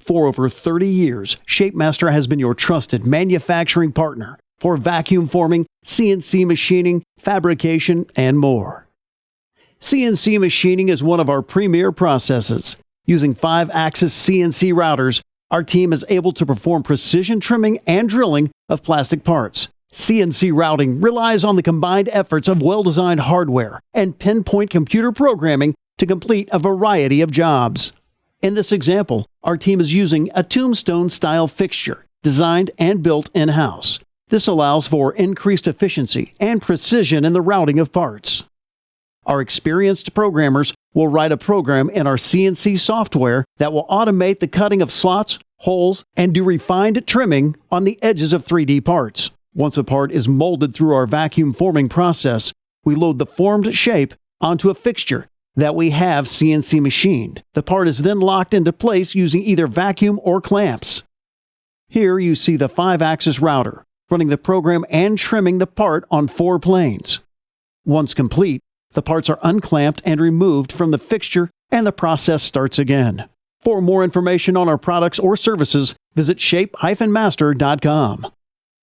For over 30 years, ShapeMaster has been your trusted manufacturing partner for vacuum forming, CNC machining, fabrication, and more. CNC machining is one of our premier processes. Using 5-axis CNC routers, our team is able to perform precision trimming and drilling of plastic parts. CNC routing relies on the combined efforts of well-designed hardware and pinpoint computer programming to complete a variety of jobs. In this example, our team is using a tombstone-style fixture designed and built in-house. This allows for increased efficiency and precision in the routing of parts. Our experienced programmers will write a program in our CNC software that will automate the cutting of slots, holes, and do refined trimming on the edges of 3D parts. Once a part is molded through our vacuum forming process, we load the formed shape onto a fixture that we have CNC machined. The part is then locked into place using either vacuum or clamps. Here you see the 5-axis router, running the program and trimming the part on 4 planes. Once complete, the parts are unclamped and removed from the fixture, and the process starts again. For more information on our products or services, visit shape-master.com.